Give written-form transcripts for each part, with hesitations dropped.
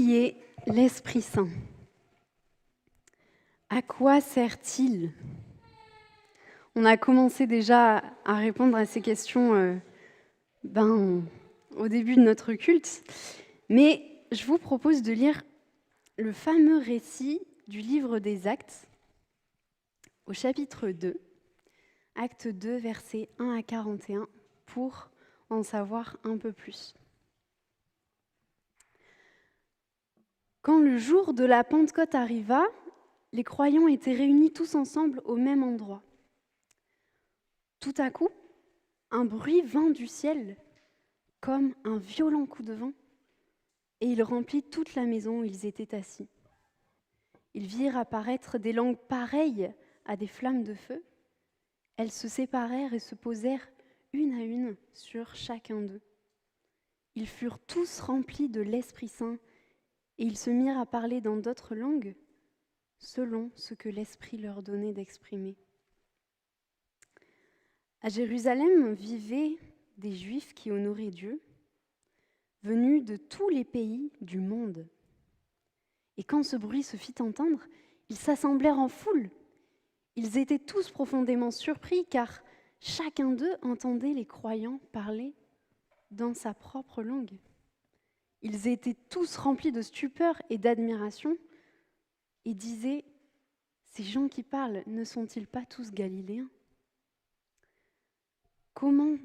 Qui est l'Esprit Saint? À quoi sert-il? On a commencé déjà à répondre à ces questions au début de notre culte, mais je vous propose de lire le fameux récit du livre des Actes, au chapitre 2, Acte 2, versets 1 à 41, pour en savoir un peu plus. Quand le jour de la Pentecôte arriva, les croyants étaient réunis tous ensemble au même endroit. Tout à coup, un bruit vint du ciel, comme un violent coup de vent, et il remplit toute la maison où ils étaient assis. Ils virent apparaître des langues pareilles à des flammes de feu. Elles se séparèrent et se posèrent une à une sur chacun d'eux. Ils furent tous remplis de l'Esprit Saint, et ils se mirent à parler dans d'autres langues, selon ce que l'Esprit leur donnait d'exprimer. À Jérusalem vivaient des Juifs qui honoraient Dieu, venus de tous les pays du monde. Et quand ce bruit se fit entendre, ils s'assemblèrent en foule. Ils étaient tous profondément surpris, car chacun d'eux entendait les croyants parler dans sa propre langue. Ils étaient tous remplis de stupeur et d'admiration et disaient : « Ces gens qui parlent, ne sont-ils pas tous galiléens ? Comment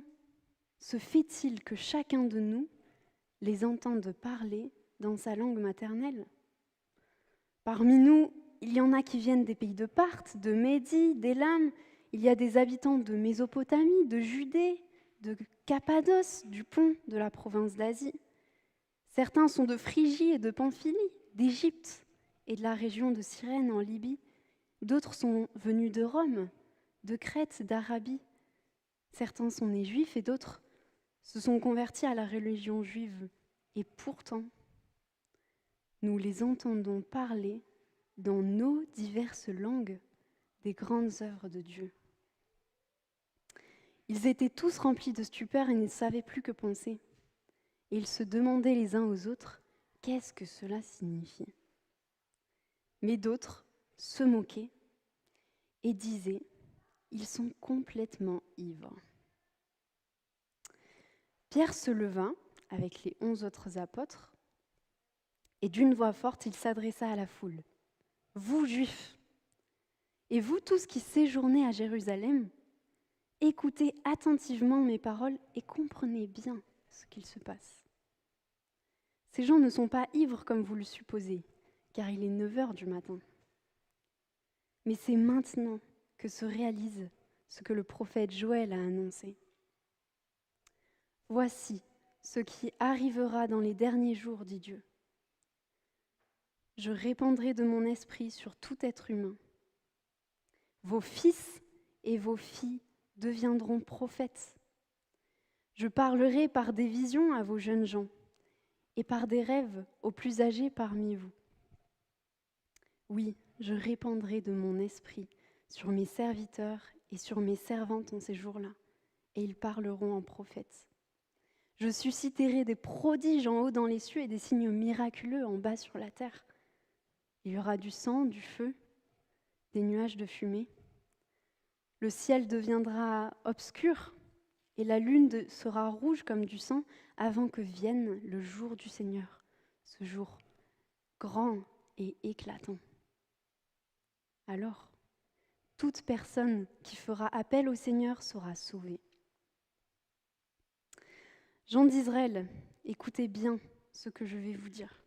se fait-il que chacun de nous les entende parler dans sa langue maternelle ? Parmi nous, il y en a qui viennent des pays de Parthe, de Médie, d'Élam. Il y a des habitants de Mésopotamie, de Judée, de Cappadoce, du Pont, de la province d'Asie. Certains sont de Phrygie et de Pamphylie, d'Égypte et de la région de Cyrène en Libye. D'autres sont venus de Rome, de Crète, d'Arabie. Certains sont nés juifs et d'autres se sont convertis à la religion juive. Et pourtant, nous les entendons parler dans nos diverses langues des grandes œuvres de Dieu. Ils étaient tous remplis de stupeur et ne savaient plus que penser. Et ils se demandaient les uns aux autres, qu'est-ce que cela signifie ? Mais d'autres se moquaient et disaient, ils sont complètement ivres. Pierre se leva avec les 11 autres apôtres et d'une voix forte, il s'adressa à la foule. « Vous, Juifs, et vous tous qui séjournez à Jérusalem, écoutez attentivement mes paroles et comprenez bien ce qu'il se passe. Ces gens ne sont pas ivres comme vous le supposez, car il est 9 heures du matin. Mais c'est maintenant que se réalise ce que le prophète Joël a annoncé. Voici ce qui arrivera dans les derniers jours, dit Dieu. Je répandrai de mon esprit sur tout être humain. Vos fils et vos filles deviendront prophètes. Je parlerai par des visions à vos jeunes gens et par des rêves aux plus âgés parmi vous. Oui, je répandrai de mon esprit sur mes serviteurs et sur mes servantes en ces jours-là, et ils parleront en prophètes. Je susciterai des prodiges en haut dans les cieux et des signes miraculeux en bas sur la terre. Il y aura du sang, du feu, des nuages de fumée. Le ciel deviendra obscur et la lune sera rouge comme du sang avant que vienne le jour du Seigneur, ce jour grand et éclatant. Alors, toute personne qui fera appel au Seigneur sera sauvée. Gens d'Israël, écoutez bien ce que je vais vous dire.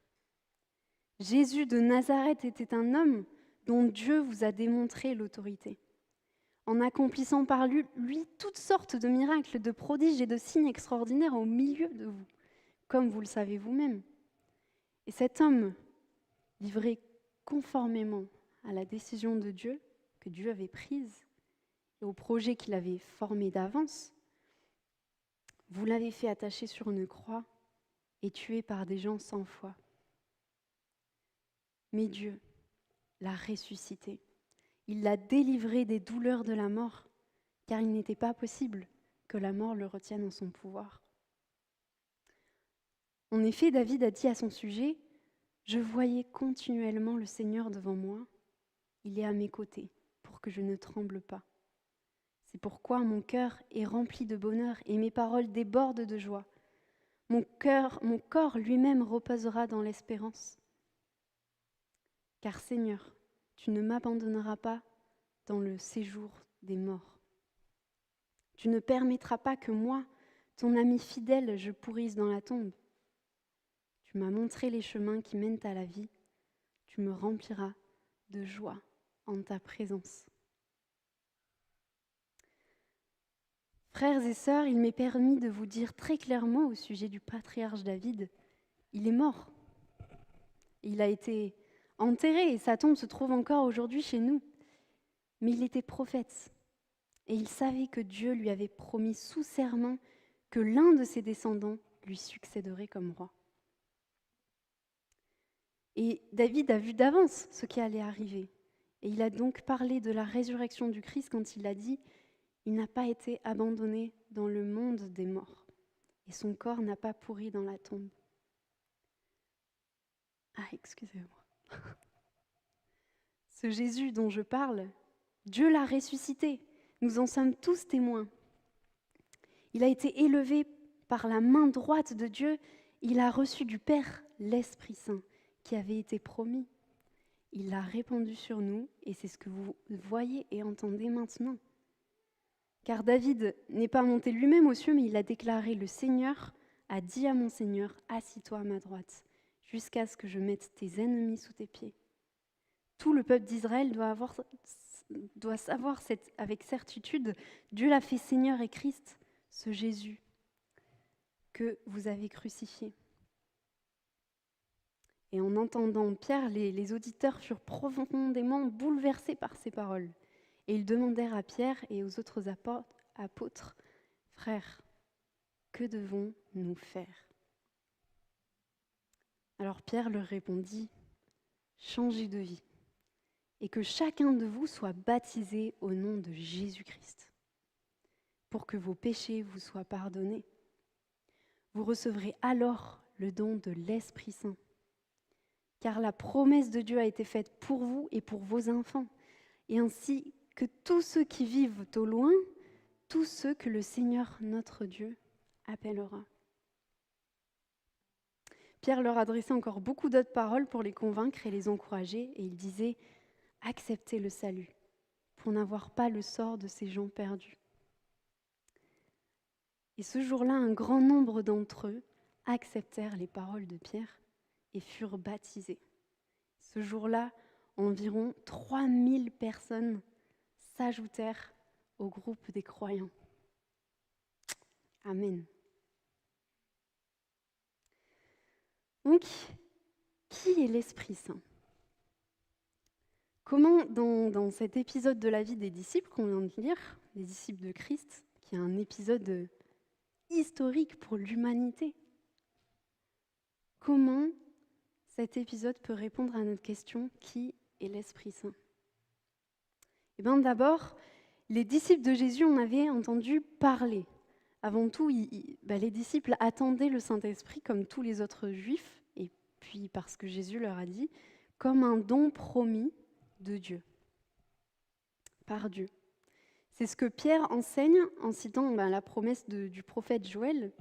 Jésus de Nazareth était un homme dont Dieu vous a démontré l'autorité, en accomplissant par lui toutes sortes de miracles, de prodiges et de signes extraordinaires au milieu de vous, comme vous le savez vous-même. Et cet homme, livré conformément à la décision de Dieu, que Dieu avait prise, et au projet qu'il avait formé d'avance, vous l'avez fait attacher sur une croix et tué par des gens sans foi. Mais Dieu l'a ressuscité. Il l'a délivré des douleurs de la mort, car il n'était pas possible que la mort le retienne en son pouvoir. En effet, David a dit à son sujet : Je voyais continuellement le Seigneur devant moi. Il est à mes côtés pour que je ne tremble pas. C'est pourquoi mon cœur est rempli de bonheur et mes paroles débordent de joie. Mon corps lui-même reposera dans l'espérance. Car Seigneur, tu ne m'abandonneras pas dans le séjour des morts. Tu ne permettras pas que moi, ton ami fidèle, je pourrisse dans la tombe. Tu m'as montré les chemins qui mènent à la vie. Tu me rempliras de joie en ta présence. Frères et sœurs, il m'est permis de vous dire très clairement au sujet du patriarche David, il est mort. Il a été enterré et sa tombe se trouve encore aujourd'hui chez nous. Mais il était prophète et il savait que Dieu lui avait promis sous serment que l'un de ses descendants lui succéderait comme roi. Et David a vu d'avance ce qui allait arriver. Et il a donc parlé de la résurrection du Christ quand il a dit « Il n'a pas été abandonné dans le monde des morts, et son corps n'a pas pourri dans la tombe. » Ah, excusez-moi. Ce Jésus dont je parle, Dieu l'a ressuscité. Nous en sommes tous témoins. Il a été élevé par la main droite de Dieu. Il a reçu du Père l'Esprit Saint qui avait été promis. Il l'a répandu sur nous et c'est ce que vous voyez et entendez maintenant. Car David n'est pas monté lui-même aux cieux, mais il a déclaré « Le Seigneur a dit à mon Seigneur, assis-toi à ma droite, jusqu'à ce que je mette tes ennemis sous tes pieds. » Tout le peuple d'Israël doit savoir avec certitude, Dieu l'a fait Seigneur et Christ, ce Jésus que vous avez crucifié. Et en entendant Pierre, les auditeurs furent profondément bouleversés par ces paroles. Et ils demandèrent à Pierre et aux autres apôtres, « Frères, que devons-nous faire ?» Alors Pierre leur répondit, « Changez de vie, et que chacun de vous soit baptisé au nom de Jésus-Christ, pour que vos péchés vous soient pardonnés. Vous recevrez alors le don de l'Esprit Saint. Car la promesse de Dieu a été faite pour vous et pour vos enfants, et ainsi que tous ceux qui vivent au loin, tous ceux que le Seigneur notre Dieu appellera. » Pierre leur adressait encore beaucoup d'autres paroles pour les convaincre et les encourager, et il disait « Acceptez le salut, pour n'avoir pas le sort de ces gens perdus. » Et ce jour-là, un grand nombre d'entre eux acceptèrent les paroles de Pierre et furent baptisés. Ce jour-là, environ 3000 personnes s'ajoutèrent au groupe des croyants. Amen. Donc, qui est l'Esprit Saint ? Comment, dans cet épisode de la vie des disciples qu'on vient de lire, les disciples de Christ, qui est un épisode historique pour l'humanité, comment cet épisode peut répondre à notre question « Qui est l'Esprit Saint ?» Eh bien, d'abord, les disciples de Jésus en avaient entendu parler. Avant tout, les disciples attendaient le Saint-Esprit comme tous les autres juifs, et puis parce que Jésus leur a dit, comme un don promis de Dieu, par Dieu. C'est ce que Pierre enseigne en citant la promesse du prophète Joël.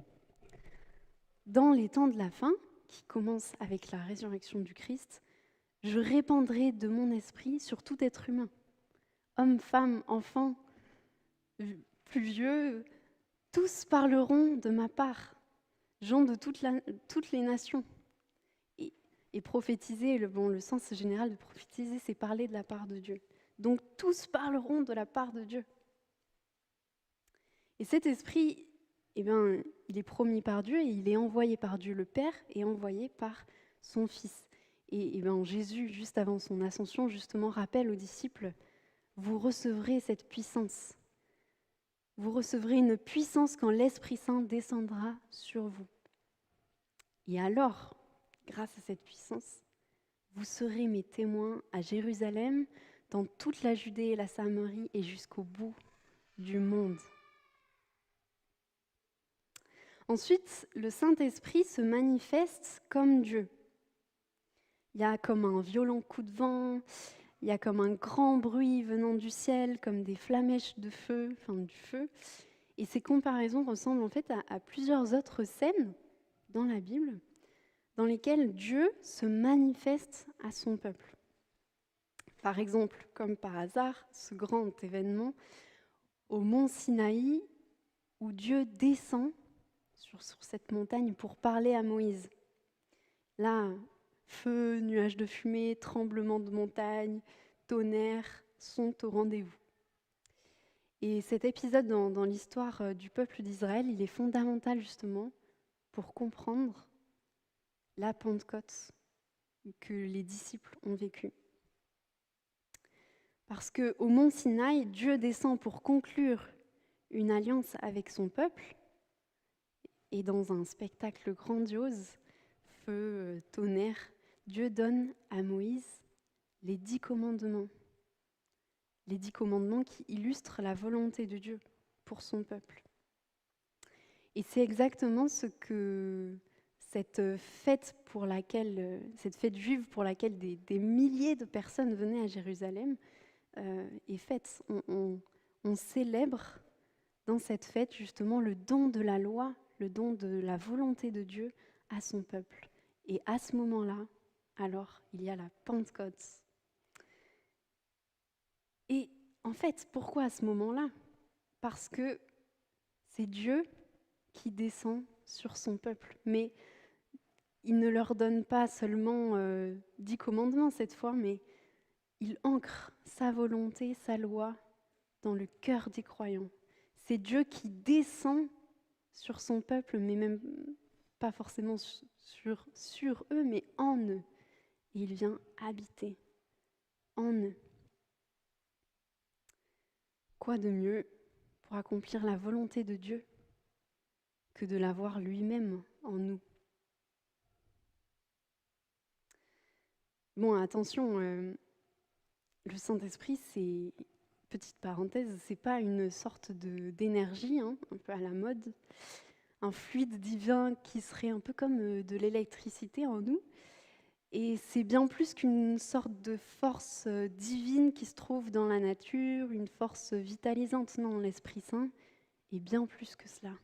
Dans les temps de la fin, qui commence avec la résurrection du Christ, je répandrai de mon esprit sur tout être humain. Hommes, femmes, enfants, plus vieux, tous parleront de ma part, gens de toutes les nations. Et prophétiser, le sens général de prophétiser, c'est parler de la part de Dieu. Donc tous parleront de la part de Dieu. Et cet esprit, il est promis par Dieu et il est envoyé par Dieu le Père et envoyé par son Fils. Et Jésus, juste avant son ascension, justement, rappelle aux disciples, vous recevrez cette puissance. Vous recevrez une puissance quand l'Esprit Saint descendra sur vous. Et alors, grâce à cette puissance, vous serez mes témoins à Jérusalem, dans toute la Judée et la Samarie et jusqu'au bout du monde. Ensuite, le Saint-Esprit se manifeste comme Dieu. Il y a comme un violent coup de vent, il y a comme un grand bruit venant du ciel, comme des flamèches de feu, enfin du feu. Et ces comparaisons ressemblent en fait à plusieurs autres scènes dans la Bible dans lesquelles Dieu se manifeste à son peuple. Par exemple, comme par hasard, ce grand événement au mont Sinaï où Dieu descend sur cette montagne pour parler à Moïse. Là, feu, nuages de fumée, tremblements de montagne, tonnerre sont au rendez-vous. Et cet épisode dans l'histoire du peuple d'Israël, il est fondamental justement pour comprendre la Pentecôte que les disciples ont vécue. Parce qu'au mont Sinaï, Dieu descend pour conclure une alliance avec son peuple, et dans un spectacle grandiose, feu, tonnerre, Dieu donne à Moïse les 10 commandements. Les 10 commandements qui illustrent la volonté de Dieu pour son peuple. Et c'est exactement ce que cette fête juive pour laquelle des milliers de personnes venaient à Jérusalem est faite. On célèbre dans cette fête justement le don de la loi, le don de la volonté de Dieu à son peuple. Et à ce moment-là, alors, il y a la Pentecôte. Et en fait, pourquoi à ce moment-là ? Parce que c'est Dieu qui descend sur son peuple. Mais il ne leur donne pas seulement 10 commandements cette fois, mais il ancre sa volonté, sa loi dans le cœur des croyants. C'est Dieu qui descend sur son peuple, mais même pas forcément sur eux, mais en eux. Et il vient habiter en eux. Quoi de mieux pour accomplir la volonté de Dieu que de l'avoir lui-même en nous ? Bon, attention, le Saint-Esprit, c'est, petite parenthèse, c'est pas une sorte d'énergie, un peu à la mode, un fluide divin qui serait un peu comme de l'électricité en nous. Et c'est bien plus qu'une sorte de force divine qui se trouve dans la nature, une force vitalisante. Non, l'Esprit Saint est bien plus que cela.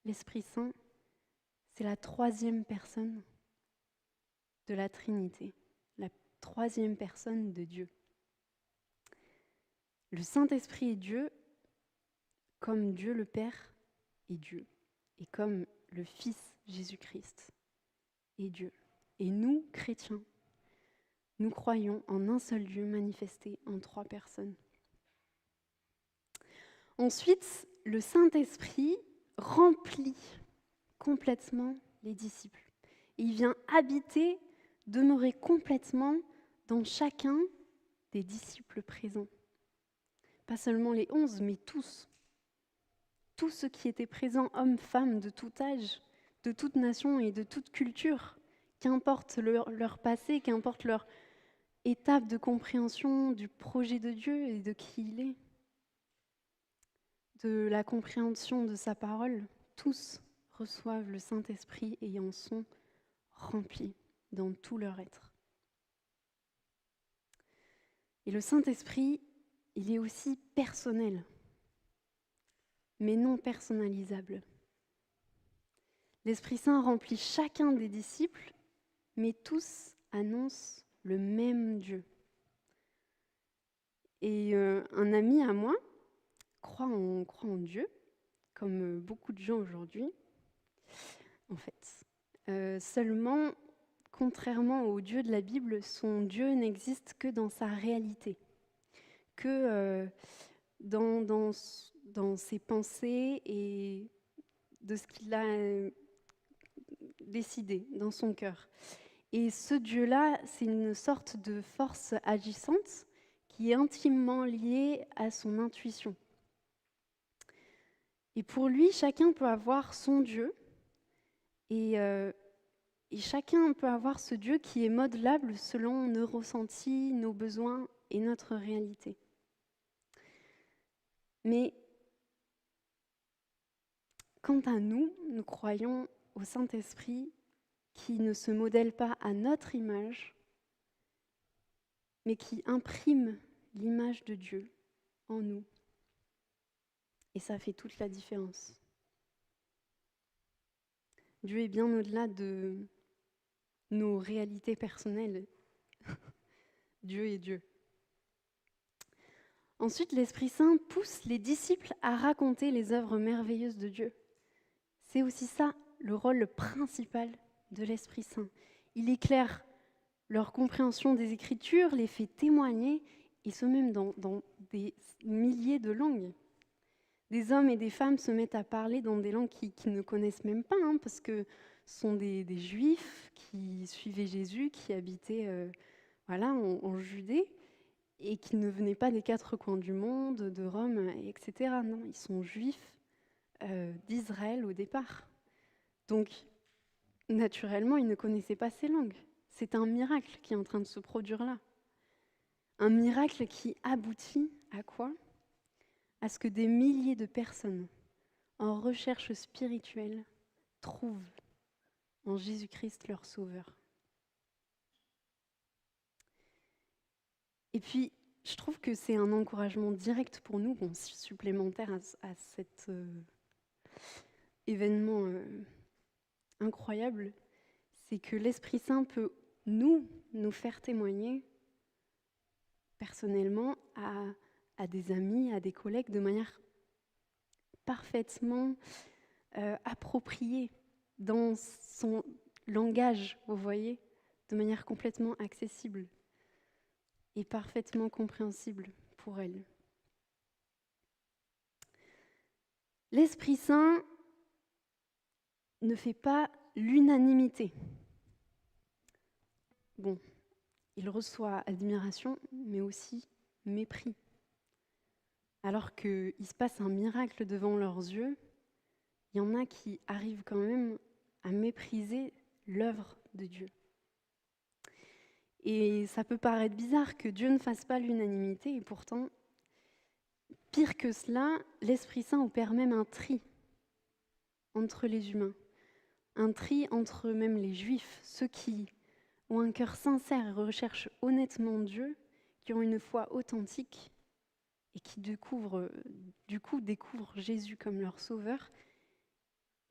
L'Esprit Saint, c'est la 3e personne de la Trinité, la 3e personne de Dieu. Le Saint-Esprit est Dieu, comme Dieu le Père est Dieu, et comme le Fils Jésus-Christ est Dieu. Et nous, chrétiens, nous croyons en un seul Dieu manifesté en 3 personnes. Ensuite, le Saint-Esprit remplit complètement les disciples. Et il vient habiter, demeurer complètement dans chacun des disciples présents. Pas seulement les 11, mais tous. Tous ceux qui étaient présents, hommes, femmes, de tout âge, de toute nation et de toute culture, qu'importe leur passé, qu'importe leur étape de compréhension du projet de Dieu et de qui il est, de la compréhension de sa parole, tous reçoivent le Saint-Esprit et en sont remplis dans tout leur être. Et le Saint-Esprit, il est aussi personnel, mais non personnalisable. L'Esprit Saint remplit chacun des disciples, mais tous annoncent le même Dieu. Et un ami à moi croit en Dieu, comme beaucoup de gens aujourd'hui, en fait. Seulement, contrairement au Dieu de la Bible, son Dieu n'existe que dans sa réalité, que dans ses pensées et de ce qu'il a décidé dans son cœur. Et ce Dieu-là, c'est une sorte de force agissante qui est intimement liée à son intuition. Et pour lui, chacun peut avoir son Dieu, et chacun peut avoir ce Dieu qui est modelable selon nos ressentis, nos besoins et notre réalité. Mais quant à nous, nous croyons au Saint-Esprit qui ne se modèle pas à notre image, mais qui imprime l'image de Dieu en nous. Et ça fait toute la différence. Dieu est bien au-delà de nos réalités personnelles. Dieu est Dieu. Ensuite, l'Esprit Saint pousse les disciples à raconter les œuvres merveilleuses de Dieu. C'est aussi ça le rôle principal de l'Esprit Saint. Il éclaire leur compréhension des Écritures, les fait témoigner, et ce même dans des milliers de langues. Des hommes et des femmes se mettent à parler dans des langues qu'ils ne connaissent même pas, parce que ce sont des Juifs qui suivaient Jésus, qui habitaient en Judée, et qui ne venaient pas des quatre coins du monde, de Rome, etc. Non, ils sont juifs d'Israël au départ. Donc, naturellement, ils ne connaissaient pas ces langues. C'est un miracle qui est en train de se produire là. Un miracle qui aboutit à quoi ? À ce que des milliers de personnes en recherche spirituelle trouvent en Jésus-Christ leur Sauveur. Et puis, je trouve que c'est un encouragement direct pour nous, supplémentaire à cet événement incroyable, c'est que l'Esprit Saint peut nous faire témoigner personnellement à des amis, à des collègues, de manière parfaitement appropriée dans son langage, vous voyez, de manière complètement accessible et parfaitement compréhensible pour elle. L'Esprit Saint ne fait pas l'unanimité. Bon, il reçoit admiration, mais aussi mépris. Alors qu'il se passe un miracle devant leurs yeux, il y en a qui arrivent quand même à mépriser l'œuvre de Dieu. Et ça peut paraître bizarre que Dieu ne fasse pas l'unanimité, et pourtant, pire que cela, l'Esprit Saint opère même un tri entre les humains. Un tri entre même les Juifs, ceux qui ont un cœur sincère et recherchent honnêtement Dieu, qui ont une foi authentique et qui découvrent Jésus comme leur sauveur,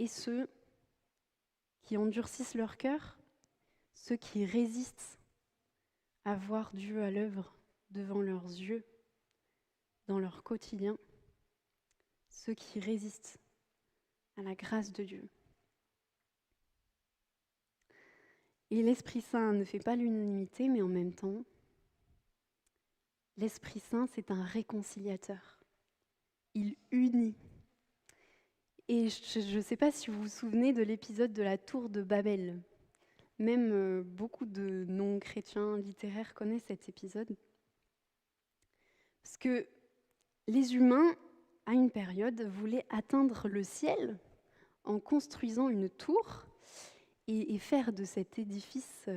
et ceux qui endurcissent leur cœur, ceux qui résistent à voir Dieu à l'œuvre devant leurs yeux, dans leur quotidien, ceux qui résistent à la grâce de Dieu. Et l'Esprit Saint ne fait pas l'unanimité, mais en même temps, l'Esprit Saint, c'est un réconciliateur. Il unit. Et je ne sais pas si vous vous souvenez de l'épisode de la tour de Babel. Même beaucoup de non-chrétiens littéraires connaissent cet épisode. Parce que les humains, à une période, voulaient atteindre le ciel en construisant une tour et faire de cet édifice,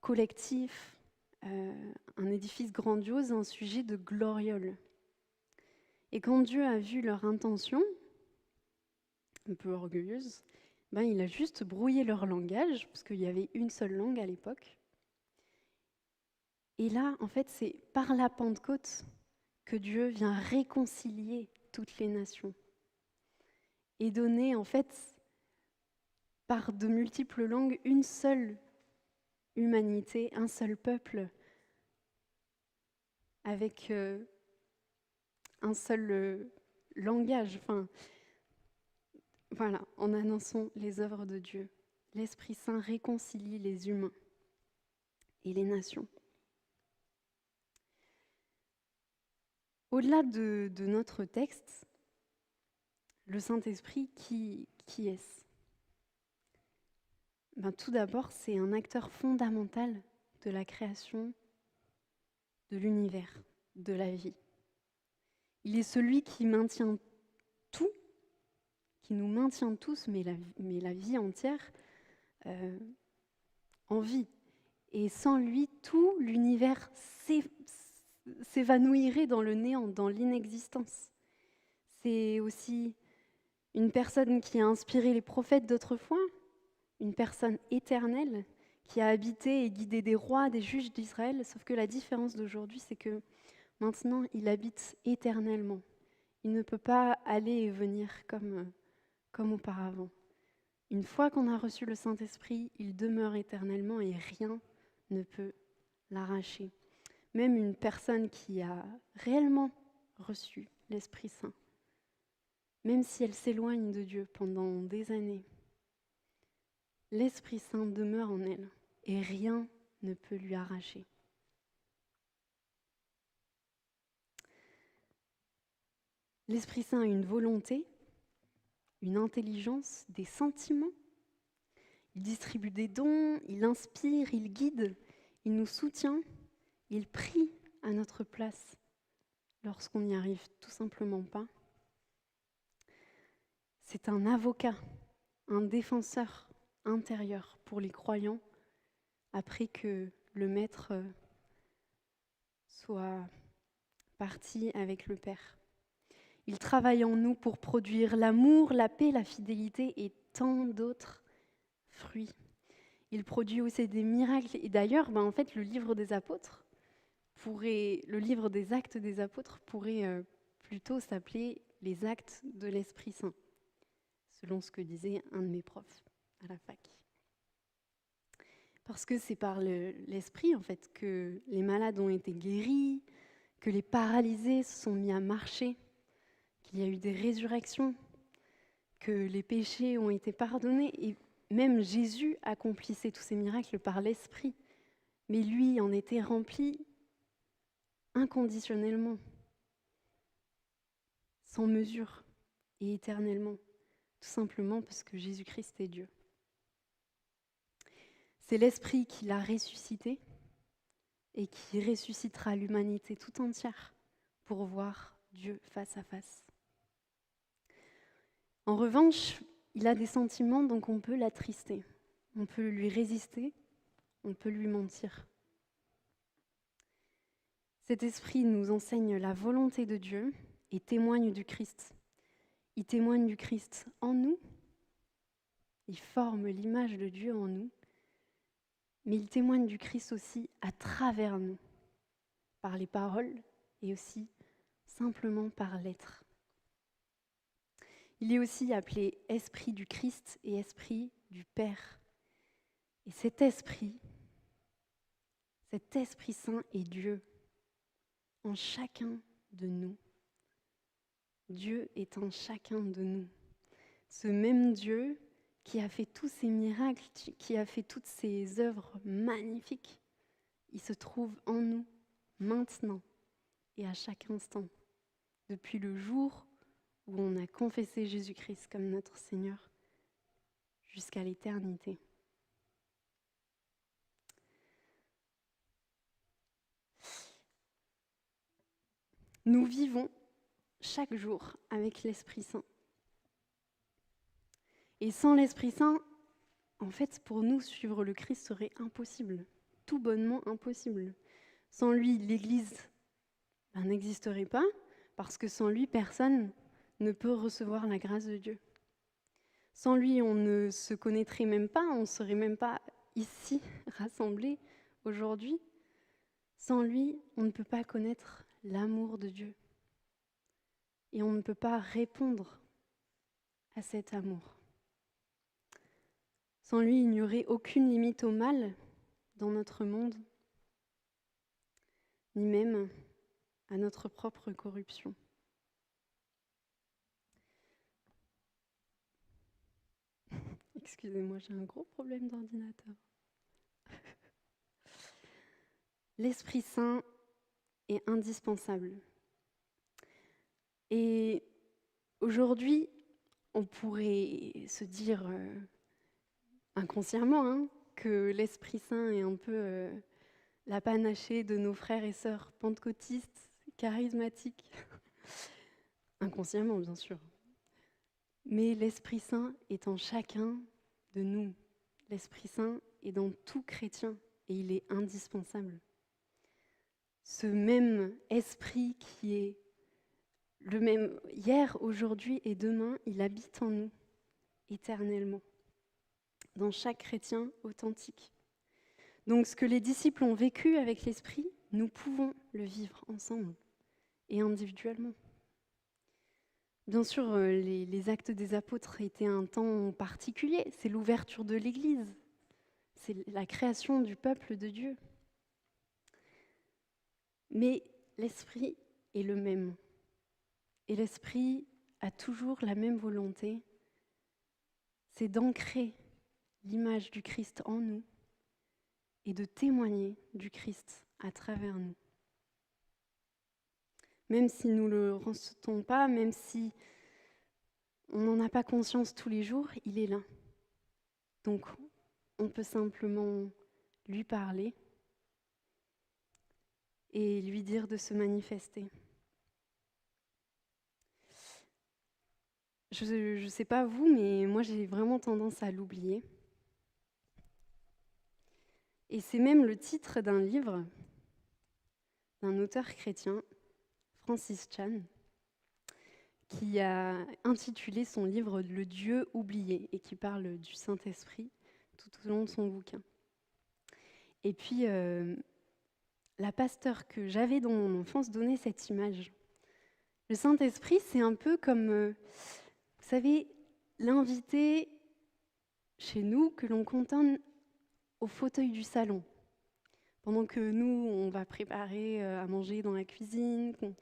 collectif, un édifice grandiose, un sujet de gloriole. Et quand Dieu a vu leur intention, un peu orgueilleuse, il a juste brouillé leur langage, parce qu'il y avait une seule langue à l'époque. Et là, en fait, c'est par la Pentecôte que Dieu vient réconcilier toutes les nations et donner, en fait, par de multiples langues, une seule humanité, un seul peuple, avec un seul langage. Voilà, en annonçant les œuvres de Dieu, l'Esprit Saint réconcilie les humains et les nations. Au-delà de notre texte, le Saint-Esprit, qui est-ce ? Tout d'abord, c'est un acteur fondamental de la création, de l'univers, de la vie. Il est celui qui maintient tout, qui nous maintient tous, mais la vie entière, en vie. Et sans lui, tout l'univers s'évanouirait dans le néant, dans l'inexistence. C'est aussi une personne qui a inspiré les prophètes d'autrefois, une personne éternelle qui a habité et guidé des rois, des juges d'Israël, sauf que la différence d'aujourd'hui, c'est que maintenant, il habite éternellement. Il ne peut pas aller et venir comme auparavant. Une fois qu'on a reçu le Saint-Esprit, il demeure éternellement et rien ne peut l'arracher. Même une personne qui a réellement reçu l'Esprit Saint, même si elle s'éloigne de Dieu pendant des années, l'Esprit Saint demeure en elle et rien ne peut lui arracher. L'Esprit Saint a une volonté, une intelligence, des sentiments. Il distribue des dons, il inspire, il guide, il nous soutient, il prie à notre place lorsqu'on n'y arrive tout simplement pas. C'est un avocat, un défenseur intérieur pour les croyants après que le Maître soit parti avec le Père. Il travaille en nous pour produire l'amour, la paix, la fidélité et tant d'autres fruits. Il produit aussi des miracles. Et d'ailleurs, en fait, le livre des Actes des Apôtres pourrait plutôt s'appeler les Actes de l'Esprit Saint, selon ce que disait un de mes profs à la fac. Parce que c'est par l'Esprit, en fait, que les malades ont été guéris, que les paralysés se sont mis à marcher, qu'il y a eu des résurrections, que les péchés ont été pardonnés. Et même Jésus accomplissait tous ces miracles par l'Esprit. Mais lui en était rempli inconditionnellement, sans mesure et éternellement, tout simplement parce que Jésus-Christ est Dieu. C'est l'Esprit qui l'a ressuscité et qui ressuscitera l'humanité tout entière pour voir Dieu face à face. En revanche, il a des sentiments, donc on peut l'attrister, on peut lui résister, on peut lui mentir. Cet esprit nous enseigne la volonté de Dieu et témoigne du Christ. Il témoigne du Christ en nous, il forme l'image de Dieu en nous, mais il témoigne du Christ aussi à travers nous, par les paroles et aussi simplement par l'être. Il est aussi appelé Esprit du Christ et Esprit du Père. Et cet Esprit Saint est Dieu en chacun de nous. Dieu est en chacun de nous. Ce même Dieu qui a fait tous ces miracles, qui a fait toutes ces œuvres magnifiques, il se trouve en nous maintenant et à chaque instant, depuis le jour où on a confessé Jésus-Christ comme notre Seigneur jusqu'à l'éternité. Nous vivons chaque jour avec l'Esprit Saint. Et sans l'Esprit Saint, en fait, pour nous, suivre le Christ serait impossible, tout bonnement impossible. Sans lui, l'Église n'existerait pas, parce que sans lui, personne ne peut recevoir la grâce de Dieu. Sans lui, on ne se connaîtrait même pas, on ne serait même pas ici rassemblés aujourd'hui. Sans lui, on ne peut pas connaître l'amour de Dieu. Et on ne peut pas répondre à cet amour. Sans lui, il n'y aurait aucune limite au mal dans notre monde, ni même à notre propre corruption. Excusez-moi, j'ai un gros problème d'ordinateur. L'Esprit Saint est indispensable. Et aujourd'hui, on pourrait se dire inconsciemment que l'Esprit Saint est un peu la panachée de nos frères et sœurs pentecôtistes, charismatiques. Inconsciemment, bien sûr. Mais l'Esprit Saint est en chacun de nous. L'Esprit Saint est dans tout chrétien et il est indispensable. Ce même esprit qui est le même hier, aujourd'hui et demain, il habite en nous éternellement, dans chaque chrétien authentique. Donc ce que les disciples ont vécu avec l'Esprit, nous pouvons le vivre ensemble et individuellement. Bien sûr, les actes des apôtres étaient un temps particulier, c'est l'ouverture de l'Église, c'est la création du peuple de Dieu. Mais l'Esprit est le même. Et l'Esprit a toujours la même volonté, c'est d'ancrer l'image du Christ en nous et de témoigner du Christ à travers nous. Même si nous ne le ressentons pas, même si on n'en a pas conscience tous les jours, il est là. Donc on peut simplement lui parler et lui dire de se manifester. Je ne sais pas vous, mais moi j'ai vraiment tendance à l'oublier. Et c'est même le titre d'un livre d'un auteur chrétien, Francis Chan, qui a intitulé son livre « Le Dieu oublié » et qui parle du Saint-Esprit tout au long de son bouquin. Et puis, la pasteure que j'avais dans mon enfance donnait cette image. Le Saint-Esprit, c'est un peu comme, vous savez, l'invité chez nous que l'on cantonne au fauteuil du salon. Pendant que nous, on va préparer à manger dans la cuisine, qu'on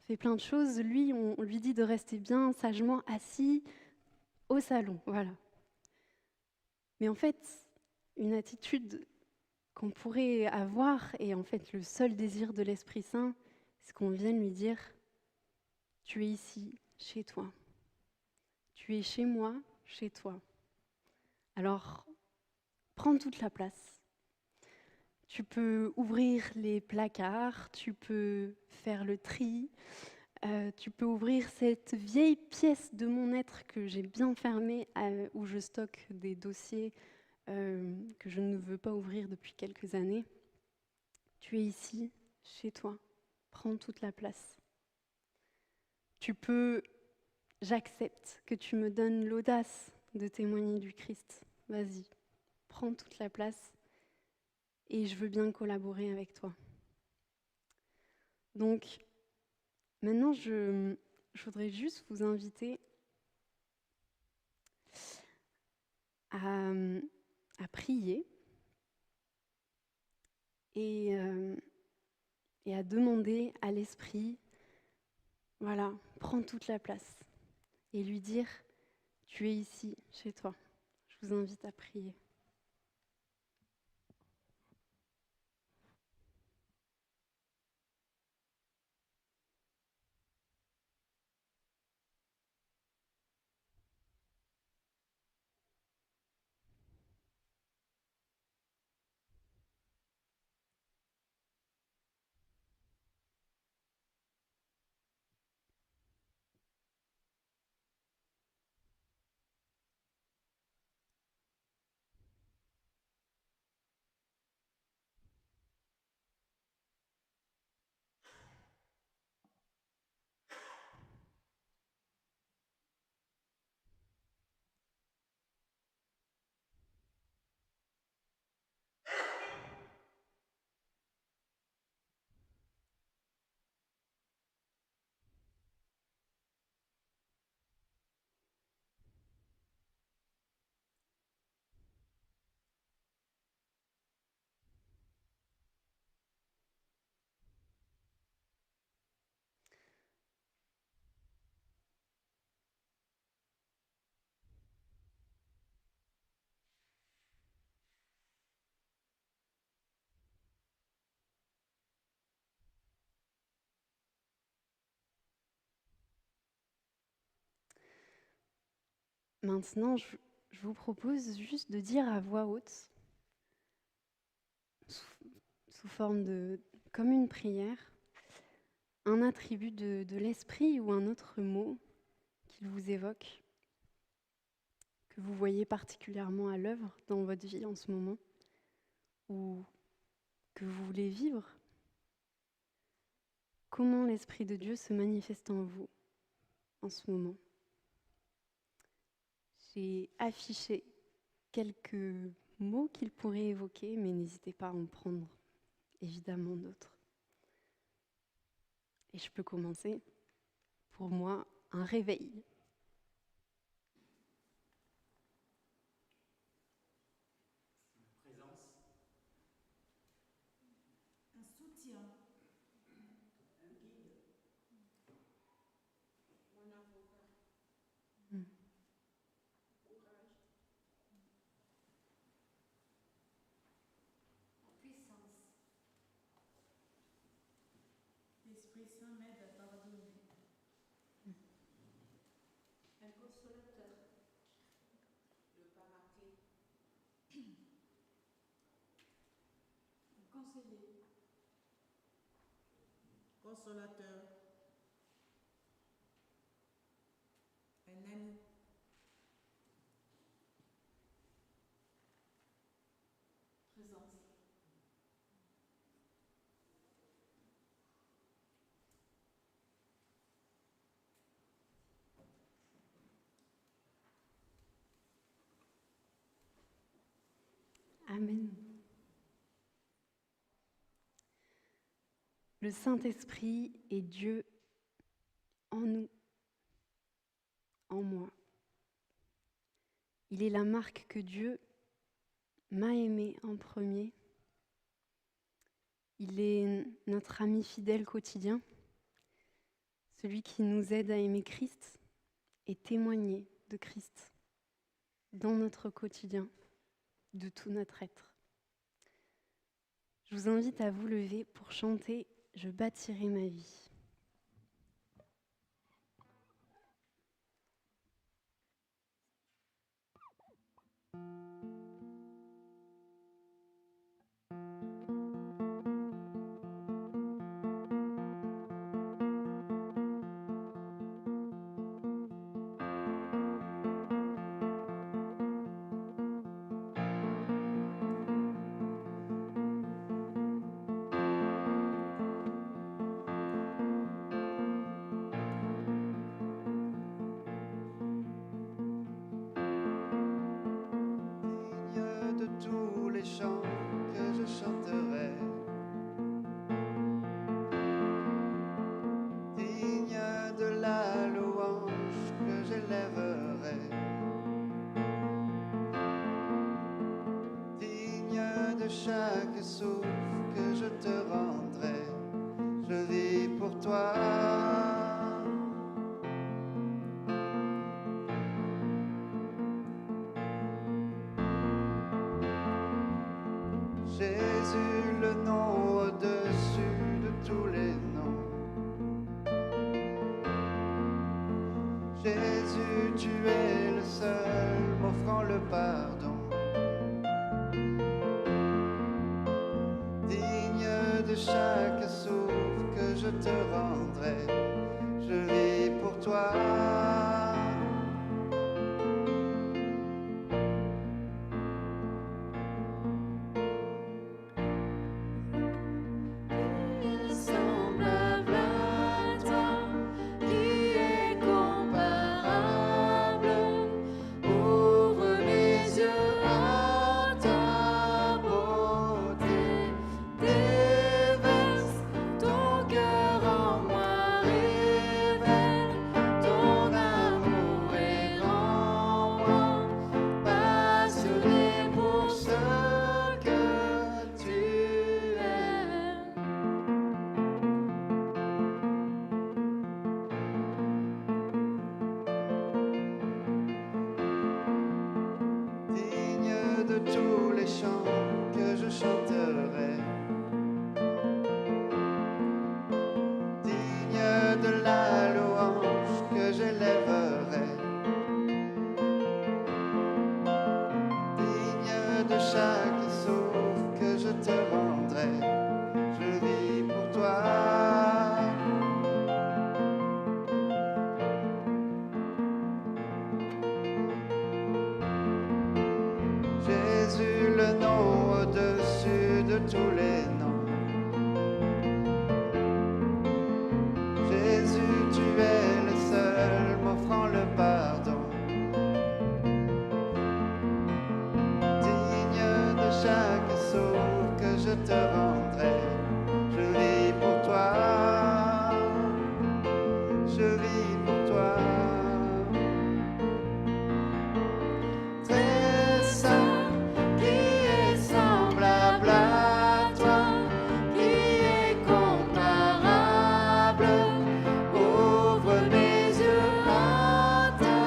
fait plein de choses, lui, on lui dit de rester bien sagement assis au salon, voilà. Mais en fait, une attitude qu'on pourrait avoir, et en fait le seul désir de l'Esprit Saint, c'est qu'on vienne lui dire « Tu es ici, chez toi. Tu es chez moi, chez toi. Alors, prends toute la place. Tu peux ouvrir les placards, tu peux faire le tri, tu peux ouvrir cette vieille pièce de mon être que j'ai bien fermée, où je stocke des dossiers que je ne veux pas ouvrir depuis quelques années. Tu es ici, chez toi. Prends toute la place. Tu peux, j'accepte que tu me donnes l'audace de témoigner du Christ. Vas-y, prends toute la place et je veux bien collaborer avec toi. Donc, maintenant, je voudrais juste vous inviter à prier et à demander à l'Esprit, voilà, prends toute la place et lui dire, tu es ici, chez toi. Je vous invite à prier. Maintenant, je vous propose juste de dire à voix haute, sous forme comme une prière, un attribut de l'esprit ou un autre mot qu'il vous évoque, que vous voyez particulièrement à l'œuvre dans votre vie en ce moment, ou que vous voulez vivre. Comment l'Esprit de Dieu se manifeste en vous en ce moment? J'ai affiché quelques mots qu'il pourrait évoquer, mais n'hésitez pas à en prendre évidemment d'autres. Et je peux commencer. Pour moi, un réveil. Une présence. Un soutien. Un guide. Un avocat. Courage. Puissance. L'Esprit Saint m'aide à pardonner. Un consolateur. Le paraclet. Un conseiller. Consolateur. Un ami. Présence. Amen. Le Saint-Esprit est Dieu en nous, en moi. Il est la marque que Dieu m'a aimé en premier. Il est notre ami fidèle quotidien, celui qui nous aide à aimer Christ et témoigner de Christ dans notre quotidien, de tout notre être. Je vous invite à vous lever pour chanter « Je bâtirai ma vie ». Chants que je chanterai, digne de la louange que j'élèverai, digne de chaque souffle que je te rendrai. Je vis pour toi. Jésus, le nom au-dessus de tous les noms. Jésus, tu es le seul m'offrant le pardon. Digne de chaque souffle que je te rendrai, je vis pour toi. Tous les chants que je chanterai, digne de la louange que j'élèverai, digne de chaque souffle que je te rendrai, je vis pour toi. Jésus, le nom au-dessus de tous les noms. Jésus, tu es le seul m'offrant le pardon. Digne te rendrai. Je vis pour toi, je vis pour toi. Très saint, qui est semblable à toi, qui est comparable. Ouvre mes yeux à ta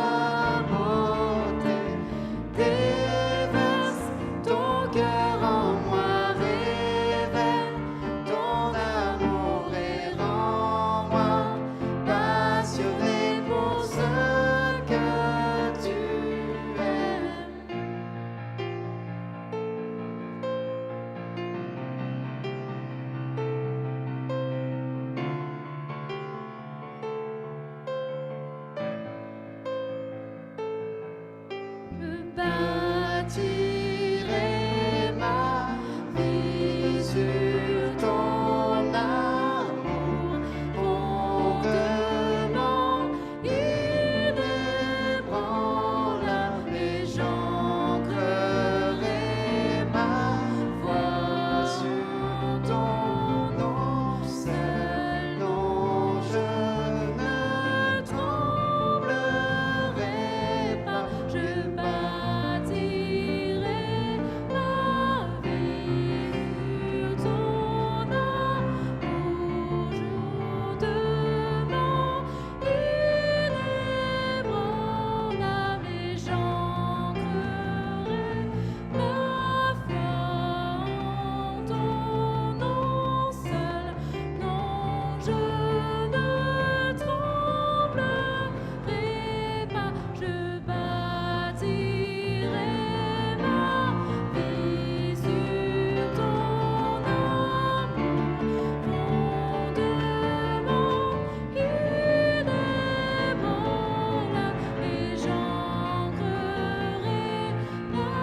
beauté, déverse ton cœur en moi, révèle ton amour et rends-moi passionné pour ce que tu aimes. Je bâtirai ma vie sur ton amour, fondement inébranlable, et j'ancrerai ma foi sur ton nom seul, dont je ne tremblerai pas. Je bâtirai ma vie sur ton amour, jour-devant inébranlable, et j'ancrerai ma foi en ton nom seul, dont je ne tremblerai pas. Je bâtirai ma vie sur ton amour, fondement inébranlable, et j'ancrerai ma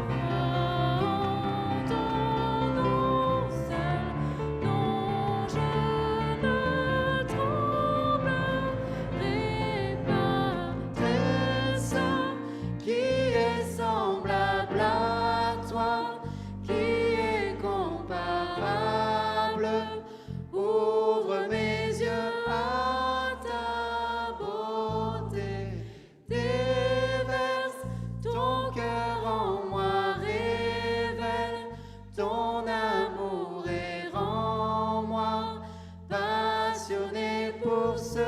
foi en ton nom seul, dont je ne tremblerai pas. Très saint, qui est semblable à toi, qui est comparable. Ouvre mes yeux à ta beauté, déverse ton cœur en moi, révèle ton amour et rends-moi passionné pour ce